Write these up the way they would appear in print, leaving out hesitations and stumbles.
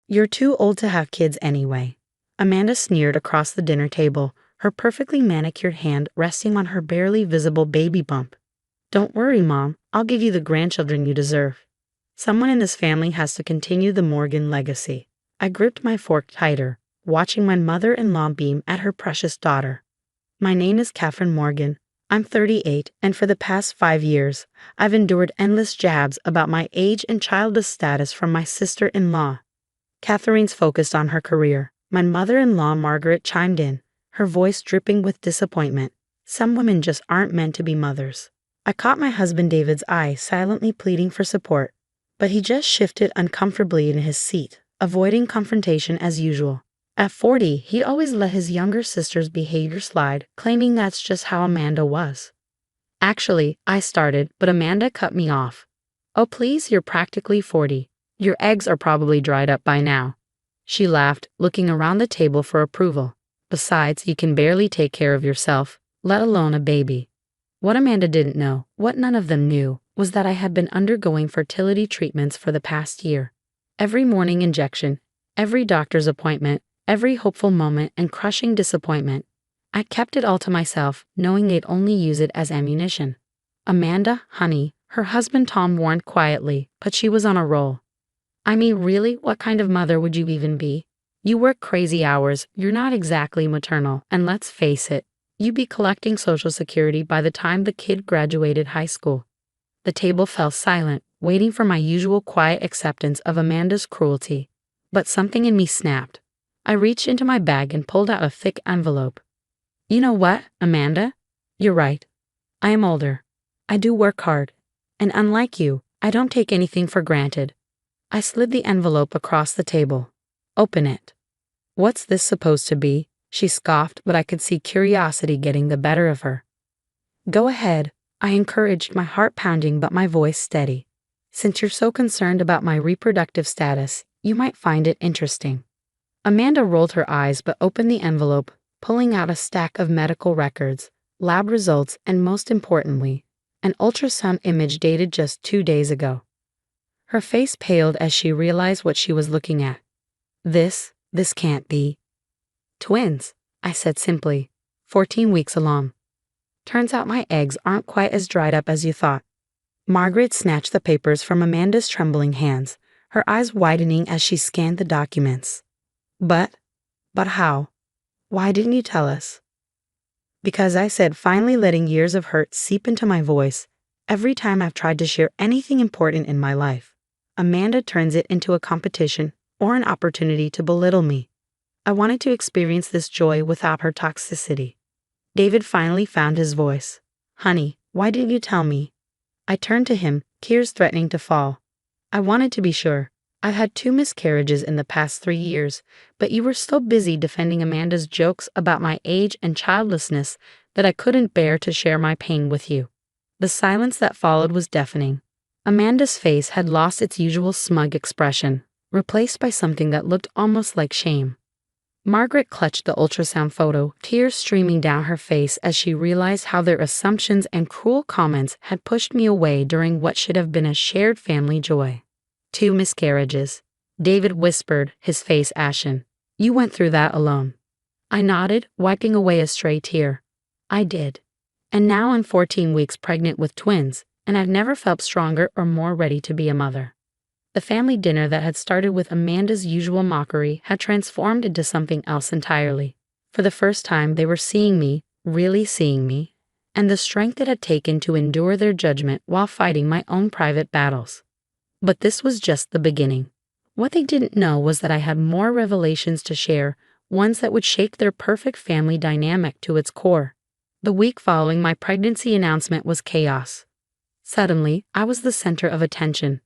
You're too old to have kids anyway. Amanda sneered across the dinner table, her perfectly manicured hand resting on her barely visible baby bump. Don't worry, Mom, I'll give you the grandchildren you deserve. Someone in this family has to continue the Morgan legacy. I gripped my fork tighter, watching my mother-in-law beam at her precious daughter. My name is Catherine Morgan. I'm 38, and for the past 5 years, I've endured endless jabs about my age and childless status from my sister-in-law. Catherine's focused on her career. My mother-in-law, Margaret, chimed in, her voice dripping with disappointment. Some women just aren't meant to be mothers. I caught my husband David's eye, silently pleading for support, but he just shifted uncomfortably in his seat, avoiding confrontation as usual. At 40, he'd always let his younger sister's behavior slide, claiming that's just how Amanda was. Actually, I started, but Amanda cut me off. Oh please, you're practically 40. Your eggs are probably dried up by now. She laughed, looking around the table for approval. Besides, you can barely take care of yourself, let alone a baby. What Amanda didn't know, what none of them knew, was that I had been undergoing fertility treatments for the past year. Every morning injection, every doctor's appointment, every hopeful moment and crushing disappointment. I kept it all to myself, knowing they'd only use it as ammunition. Amanda, honey, her husband Tom warned quietly, but she was on a roll. I mean, really, what kind of mother would you even be? You work crazy hours, you're not exactly maternal, and let's face it, you'd be collecting Social Security by the time the kid graduated high school. The table fell silent, waiting for my usual quiet acceptance of Amanda's cruelty. But something in me snapped. I reached into my bag and pulled out a thick envelope. You know what, Amanda? You're right. I am older. I do work hard. And unlike you, I don't take anything for granted. I slid the envelope across the table. Open it. What's this supposed to be? She scoffed, but I could see curiosity getting the better of her. Go ahead, I encouraged, my heart pounding but my voice steady. Since you're so concerned about my reproductive status, you might find it interesting. Amanda rolled her eyes but opened the envelope, pulling out a stack of medical records, lab results, and most importantly, an ultrasound image dated just 2 days ago. Her face paled as she realized what she was looking at. This can't be. Twins, I said simply, 14 weeks along. Turns out my eggs aren't quite as dried up as you thought. Margaret snatched the papers from Amanda's trembling hands, her eyes widening as she scanned the documents. But how? Why didn't you tell us? Because I said, finally letting years of hurt seep into my voice every time I've tried to share anything important in my life. Amanda turns it into a competition or an opportunity to belittle me. I wanted to experience this joy without her toxicity. David finally found his voice. Honey, why didn't you tell me? I turned to him, tears threatening to fall. I wanted to be sure. I've had 2 miscarriages in the past 3 years, but you were so busy defending Amanda's jokes about my age and childlessness that I couldn't bear to share my pain with you. The silence that followed was deafening. Amanda's face had lost its usual smug expression, replaced by something that looked almost like shame. Margaret clutched the ultrasound photo, tears streaming down her face as she realized how their assumptions and cruel comments had pushed me away during what should have been a shared family joy. 2 miscarriages, David whispered, his face ashen. You went through that alone. I nodded, wiping away a stray tear. I did. And now I'm 14 weeks pregnant with twins, and I've never felt stronger or more ready to be a mother. The family dinner that had started with Amanda's usual mockery had transformed into something else entirely. For the first time, they were seeing me, really seeing me, and the strength it had taken to endure their judgment while fighting my own private battles. But this was just the beginning. What they didn't know was that I had more revelations to share, ones that would shake their perfect family dynamic to its core. The week following my pregnancy announcement was chaos. Suddenly, I was the center of attention.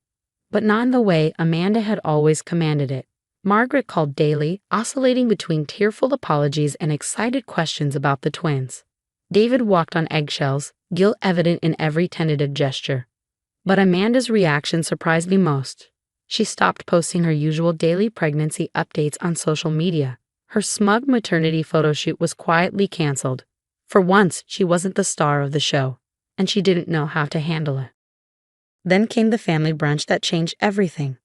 But not in the way Amanda had always commanded it. Margaret called daily, oscillating between tearful apologies and excited questions about the twins. David walked on eggshells, guilt evident in every tentative gesture. But Amanda's reaction surprised me most. She stopped posting her usual daily pregnancy updates on social media. Her smug maternity photo shoot was quietly canceled. For once, she wasn't the star of the show, and she didn't know how to handle it. Then came the family brunch that changed everything.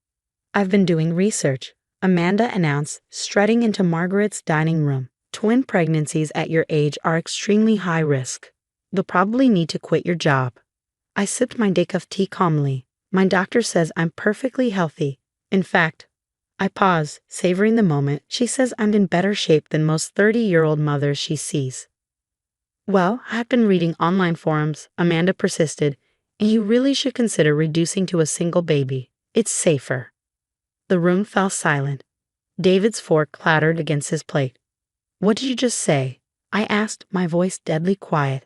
I've been doing research. Amanda announced, strutting into Margaret's dining room. Twin pregnancies at your age are extremely high risk. You'll probably need to quit your job. I sipped my day of tea calmly. My doctor says I'm perfectly healthy. In fact, I paused, savoring the moment. She says I'm in better shape than most 30-year-old mothers she sees. Well, I've been reading online forums, Amanda persisted, and you really should consider reducing to a single baby. It's safer. The room fell silent. David's fork clattered against his plate. What did you just say? I asked, my voice deadly quiet.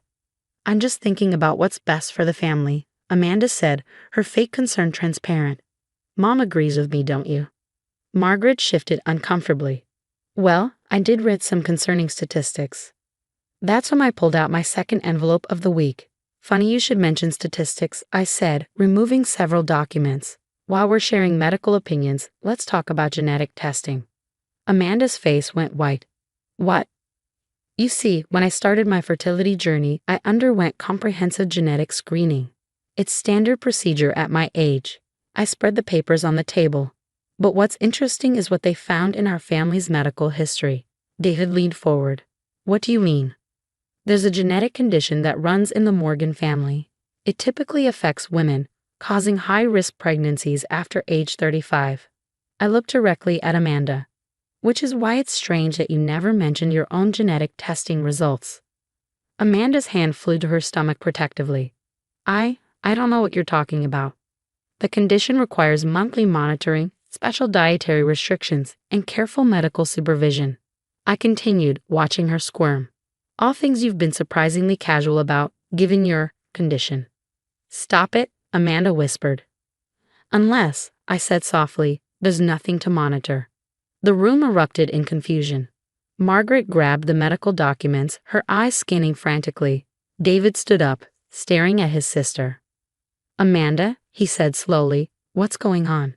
I'm just thinking about what's best for the family, Amanda said, her fake concern transparent. Mom agrees with me, don't you? Margaret shifted uncomfortably. Well, I did read some concerning statistics. That's when I pulled out my second envelope of the week. Funny you should mention statistics, I said, removing several documents. While we're sharing medical opinions, let's talk about genetic testing. Amanda's face went white. What? You see, when I started my fertility journey, I underwent comprehensive genetic screening. It's standard procedure at my age. I spread the papers on the table. But what's interesting is what they found in our family's medical history. David leaned forward. What do you mean? There's a genetic condition that runs in the Morgan family. It typically affects women, causing high-risk pregnancies after age 35. I looked directly at Amanda. Which is why it's strange that you never mentioned your own genetic testing results. Amanda's hand flew to her stomach protectively. I don't know what you're talking about. The condition requires monthly monitoring, special dietary restrictions, and careful medical supervision. I continued, watching her squirm. All things you've been surprisingly casual about, given your condition. Stop it, Amanda whispered. Unless, I said softly, there's nothing to monitor. The room erupted in confusion. Margaret grabbed the medical documents, her eyes scanning frantically. David stood up, staring at his sister. Amanda, he said slowly, what's going on?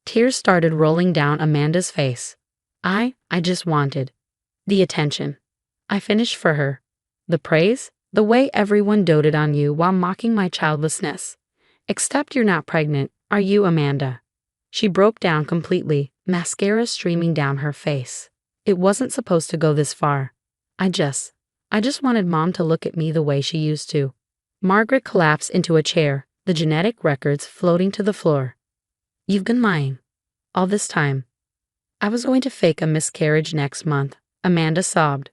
Tears started rolling down Amanda's face. I just wanted the attention. I finished for her. The praise, the way everyone doted on you while mocking my childlessness. Except you're not pregnant, are you, Amanda? She broke down completely, mascara streaming down her face. It wasn't supposed to go this far. I just wanted Mom to look at me the way she used to. Margaret collapsed into a chair, the genetic records floating to the floor. You've been lying. All this time. I was going to fake a miscarriage next month, Amanda sobbed.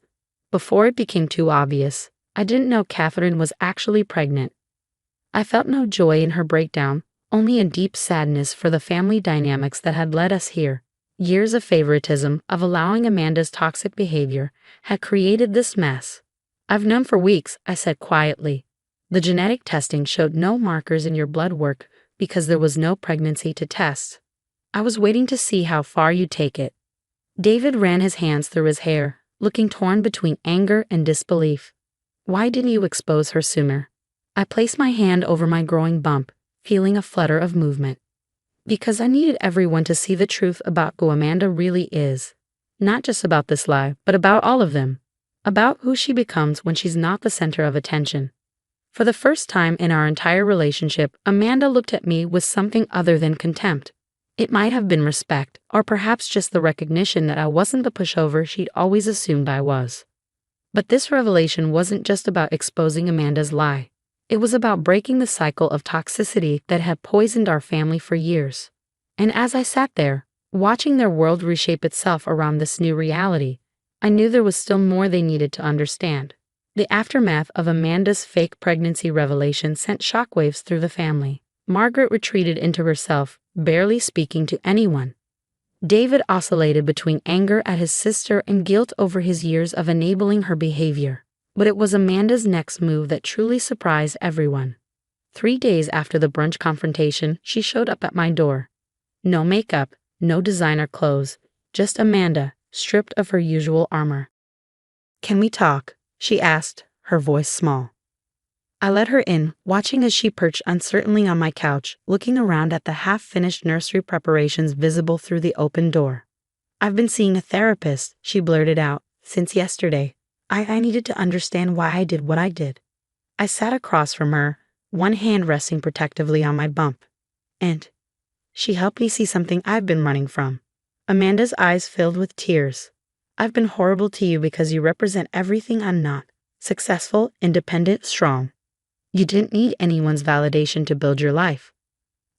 Before it became too obvious, I didn't know Catherine was actually pregnant. I felt no joy in her breakdown, only a deep sadness for the family dynamics that had led us here. Years of favoritism, of allowing Amanda's toxic behavior, had created this mess. I've known for weeks, I said quietly. The genetic testing showed no markers in your blood work because there was no pregnancy to test. I was waiting to see how far you'd take it. David ran his hands through his hair, looking torn between anger and disbelief. Why didn't you expose her sooner? I placed my hand over my growing bump, feeling a flutter of movement. Because I needed everyone to see the truth about who Amanda really is. Not just about this lie, but about all of them. About who she becomes when she's not the center of attention. For the first time in our entire relationship, Amanda looked at me with something other than contempt. It might have been respect, or perhaps just the recognition that I wasn't the pushover she'd always assumed I was. But this revelation wasn't just about exposing Amanda's lie. It was about breaking the cycle of toxicity that had poisoned our family for years. And as I sat there, watching their world reshape itself around this new reality, I knew there was still more they needed to understand. The aftermath of Amanda's fake pregnancy revelation sent shockwaves through the family. Margaret retreated into herself, barely speaking to anyone. David oscillated between anger at his sister and guilt over his years of enabling her behavior. But it was Amanda's next move that truly surprised everyone. 3 days after the brunch confrontation, she showed up at my door. No makeup, no designer clothes, just Amanda, stripped of her usual armor. "Can we talk?" she asked, her voice small. I let her in, watching as she perched uncertainly on my couch, looking around at the half-finished nursery preparations visible through the open door. "I've been seeing a therapist," she blurted out, "since yesterday. I needed to understand why I did what I did." I sat across from her, one hand resting protectively on my bump. "And she helped me see something I've been running from." Amanda's eyes filled with tears. I've been horrible to you because you represent everything I'm not. Successful, independent, strong. You didn't need anyone's validation to build your life.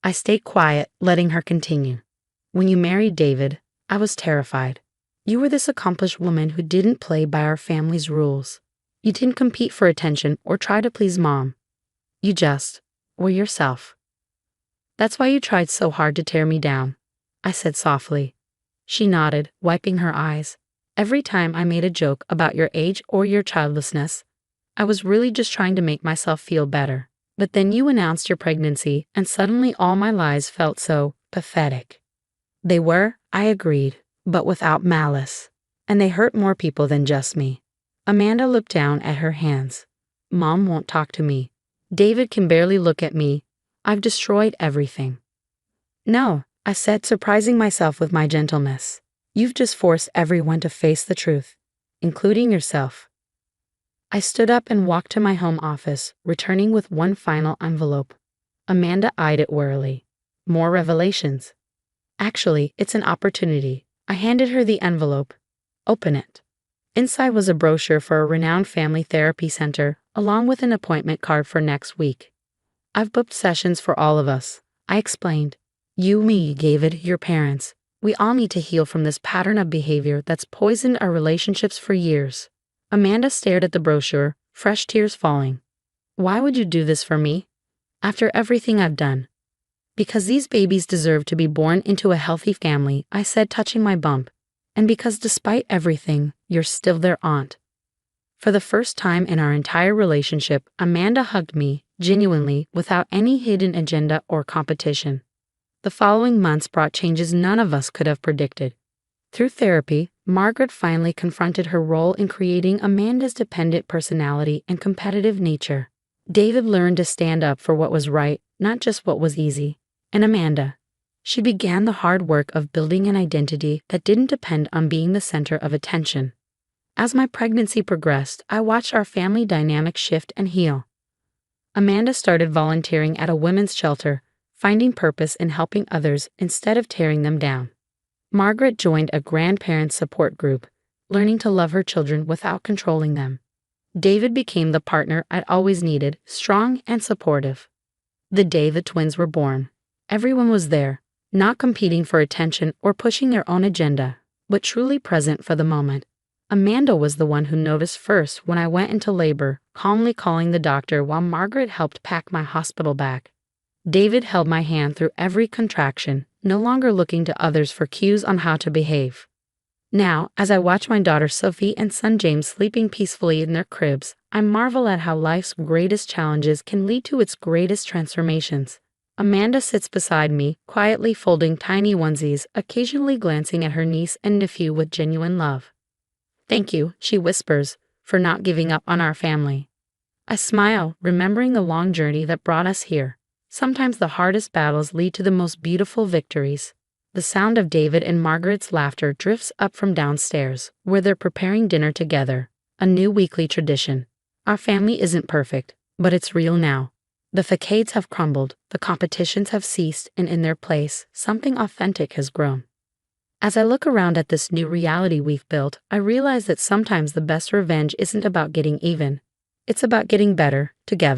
I stayed quiet, letting her continue. When you married David, I was terrified. You were this accomplished woman who didn't play by our family's rules. You didn't compete for attention or try to please mom. You just were yourself. That's why you tried so hard to tear me down, I said softly. She nodded, wiping her eyes. Every time I made a joke about your age or your childlessness, I was really just trying to make myself feel better. But then you announced your pregnancy, and suddenly all my lies felt so pathetic. They were, I agreed, but without malice. And they hurt more people than just me. Amanda looked down at her hands. Mom won't talk to me. David can barely look at me. I've destroyed everything. No, I said, surprising myself with my gentleness. You've just forced everyone to face the truth, including yourself. I stood up and walked to my home office, returning with one final envelope. Amanda eyed it warily. More revelations. Actually, it's an opportunity. I handed her the envelope. Open it. Inside was a brochure for a renowned family therapy center, along with an appointment card for next week. I've booked sessions for all of us, I explained. You, me, David, your parents. We all need to heal from this pattern of behavior that's poisoned our relationships for years. Amanda stared at the brochure, fresh tears falling. Why would you do this for me? After everything I've done. Because these babies deserve to be born into a healthy family, I said, touching my bump. And because despite everything, you're still their aunt. For the first time in our entire relationship, Amanda hugged me, genuinely, without any hidden agenda or competition. The following months brought changes none of us could have predicted. Through therapy, Margaret finally confronted her role in creating Amanda's dependent personality and competitive nature. David learned to stand up for what was right, not just what was easy. And Amanda, she began the hard work of building an identity that didn't depend on being the center of attention. As my pregnancy progressed, I watched our family dynamic shift and heal. Amanda started volunteering at a women's shelter, finding purpose in helping others instead of tearing them down. Margaret joined a grandparent support group, learning to love her children without controlling them. David became the partner I'd always needed, strong and supportive. The day the twins were born, everyone was there, not competing for attention or pushing their own agenda, but truly present for the moment. Amanda was the one who noticed first when I went into labor, calmly calling the doctor while Margaret helped pack my hospital bag. David held my hand through every contraction, no longer looking to others for cues on how to behave. Now, as I watch my daughter Sophie and son James sleeping peacefully in their cribs, I marvel at how life's greatest challenges can lead to its greatest transformations. Amanda sits beside me, quietly folding tiny onesies, occasionally glancing at her niece and nephew with genuine love. Thank you, she whispers, for not giving up on our family. I smile, remembering the long journey that brought us here. Sometimes the hardest battles lead to the most beautiful victories. The sound of David and Margaret's laughter drifts up from downstairs, where they're preparing dinner together, a new weekly tradition. Our family isn't perfect, but it's real now. The facades have crumbled, the competitions have ceased, and in their place, something authentic has grown. As I look around at this new reality we've built, I realize that sometimes the best revenge isn't about getting even. It's about getting better, together.